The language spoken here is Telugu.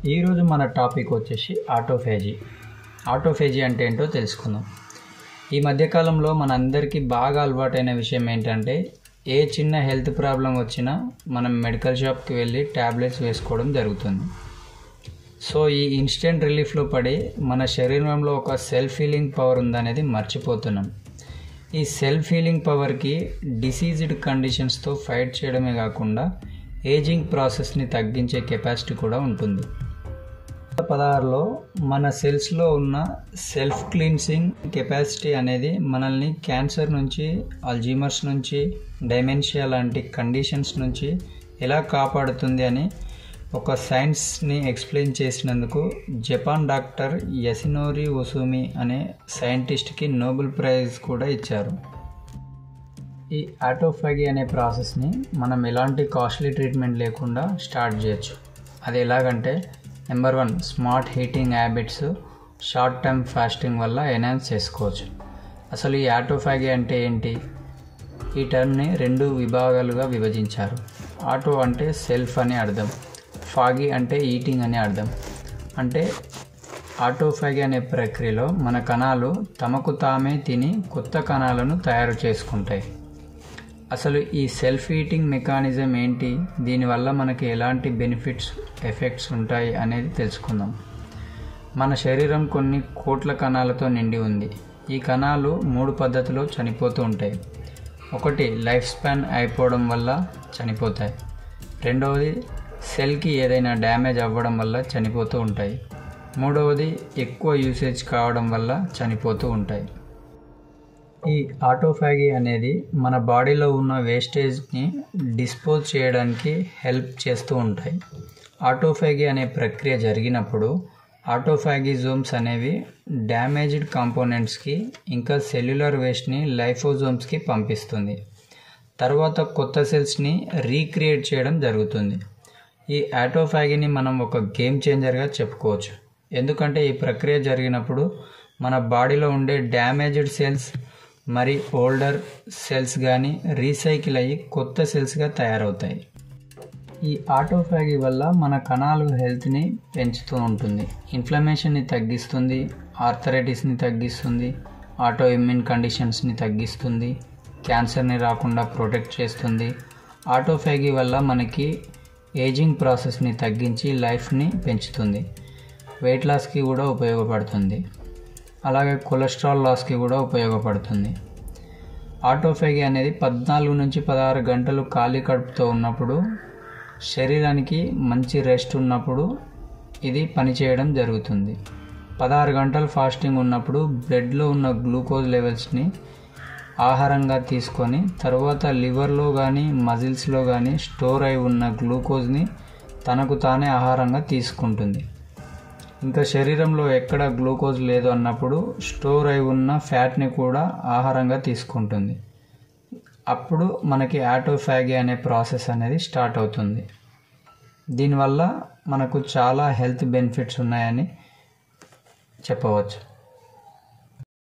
ఈరోజు మన టాపిక్ వచ్చేసి ఆటోఫేజీ. ఆటోఫేజీ అంటే ఏంటో తెలుసుకుందాం. ఈ మధ్యకాలంలో మనందరికీ బాగా అలవాటైన విషయం ఏంటంటే, ఏ చిన్న హెల్త్ ప్రాబ్లం వచ్చినా మనం మెడికల్ షాప్కి వెళ్ళి ట్యాబ్లెట్స్ వేసుకోవడం జరుగుతుంది. సో ఈ ఇన్స్టెంట్ రిలీఫ్లో పడి మన శరీరంలో ఒక సెల్ఫ్ హీలింగ్ పవర్ ఉందనేది మర్చిపోతున్నాం. ఈ సెల్ఫ్ హీలింగ్ పవర్కి డిసీజ్డ్ కండిషన్స్తో ఫైట్ చేయడమే కాకుండా ఏజింగ్ ప్రాసెస్ని తగ్గించే కెపాసిటీ కూడా ఉంటుంది. 2016లో మన సెల్స్లో ఉన్న సెల్ఫ్ క్లీన్సింగ్ కెపాసిటీ అనేది మనల్ని క్యాన్సర్ నుంచి, అల్జీమర్స్ నుంచి, డైమెన్షియా లాంటి కండిషన్స్ నుంచి ఎలా కాపాడుతుంది అని ఒక సైన్స్ని ఎక్స్ప్లెయిన్ చేసినందుకు జపాన్ డాక్టర్ యసునోరి ఒసుమి అనే సైంటిస్ట్కి నోబెల్ ప్రైజ్ కూడా ఇచ్చారు. ఈ ఆటోఫాగీ అనే ప్రాసెస్ని మనం ఎలాంటి కాస్ట్లీ ట్రీట్మెంట్ లేకుండా స్టార్ట్ చేయొచ్చు. అది ఎలాగంటే, number 1, smart heating habits, short term fasting వల్ల ఎన్హాన్స్ చేసుకోవచ్చు. అసలు ఈ ఆటోఫాగీ అంటే ఏంటి? ఈ టర్మ్ని 2 విభాగాలుగా విభజించారు. ఆటో అంటే సెల్ఫ్ అని అర్థం, ఫాగీ అంటే ఈటింగ్ అని అర్థం. అంటే ఆటోఫాగీ అనే ప్రక్రియలో మన కణాలు తమకు తామే తిని కొత్త కణాలను తయారు చేసుకుంటాయి. అసలు ఈ సెల్ఫ్ ఈటింగ్ మెకానిజం ఏంటి, దీనివల్ల మనకి ఎలాంటి బెనిఫిట్స్, ఎఫెక్ట్స్ ఉంటాయి అనేది తెలుసుకుందాం. మన శరీరం కొన్ని కోట్ల కణాలతో నిండి ఉంది. ఈ కణాలు 3 పద్ధతిలో చనిపోతూ ఉంటాయి. 1, లైఫ్ స్పాన్ అయిపోవడం వల్ల చనిపోతాయి. 2వది, సెల్కి ఏదైనా డ్యామేజ్ అవ్వడం వల్ల చనిపోతూ ఉంటాయి. 3వది, ఎక్కువ యూసేజ్ కావడం వల్ల చనిపోతూ ఉంటాయి. ఈ ఆటోఫాగీ అనేది మన బాడీలో ఉన్న వేస్టేజ్ని డిస్పోజ్ చేయడానికి హెల్ప్ చేస్తూ ఉంటాయి. ఆటోఫాగీ అనే ప్రక్రియ జరిగినప్పుడు ఆటోఫాగిజోమ్స్ అనేవి డ్యామేజ్డ్ కాంపోనెంట్స్కి ఇంకా సెల్యులర్ వేస్ట్ని లైఫోజోమ్స్కి పంపిస్తుంది. తర్వాత కొత్త సెల్స్ని రీక్రియేట్ చేయడం జరుగుతుంది. ఈ ఆటోఫాగీని మనం ఒక గేమ్ చేంజర్గా చెప్పుకోవచ్చు. ఎందుకంటే ఈ ప్రక్రియ జరిగినప్పుడు మన బాడీలో ఉండే డ్యామేజ్డ్ సెల్స్ మరి ఓల్డర్ సెల్స్ కానీ రీసైకిల్ అయ్యి కొత్త సెల్స్గా తయారవుతాయి. ఈ ఆటోఫాగీ వల్ల మన కణాలు హెల్త్ని పెంచుతూ ఉంటుంది, ఇన్ఫ్లమేషన్ని తగ్గిస్తుంది, ఆర్థరైటిస్ని తగ్గిస్తుంది, ఆటో ఇమ్యూన్ కండిషన్స్ని తగ్గిస్తుంది, క్యాన్సర్ని రాకుండా ప్రొటెక్ట్ చేస్తుంది. ఆటోఫాగీ వల్ల మనకి ఏజింగ్ ప్రాసెస్ని తగ్గించి లైఫ్ని పెంచుతుంది. వెయిట్ లాస్కి కూడా ఉపయోగపడుతుంది. అలాగే కొలెస్ట్రాల్ లాస్కి కూడా ఉపయోగపడుతుంది. ఆటోఫాగీ అనేది 14 నుంచి 16 గంటలు ఖాళీ కడుపుతో ఉన్నప్పుడు, శరీరానికి మంచి రెస్ట్ ఉన్నప్పుడు ఇది పనిచేయడం జరుగుతుంది. 16 గంటలు ఫాస్టింగ్ ఉన్నప్పుడు బ్లడ్లో ఉన్న గ్లూకోజ్ లెవెల్స్ని ఆహారంగా తీసుకొని తర్వాత లివర్లో కానీ మజిల్స్లో కానీ స్టోర్ అయి ఉన్న గ్లూకోజ్ని తనకు తానే ఆహారంగా తీసుకుంటుంది. ఇంకా శరీరంలో ఎక్కడ గ్లూకోజ్ లేదు అన్నప్పుడు స్టోర్ అయి ఉన్న ఫ్యాట్ని కూడా ఆహారంగా తీసుకుంటుంది. అప్పుడు మనకి ఆటోఫాగీ అనే ప్రాసెస్ అనేది స్టార్ట్ అవుతుంది. దీనివల్ల మనకు చాలా హెల్త్ బెనిఫిట్స్ ఉన్నాయని చెప్పవచ్చు.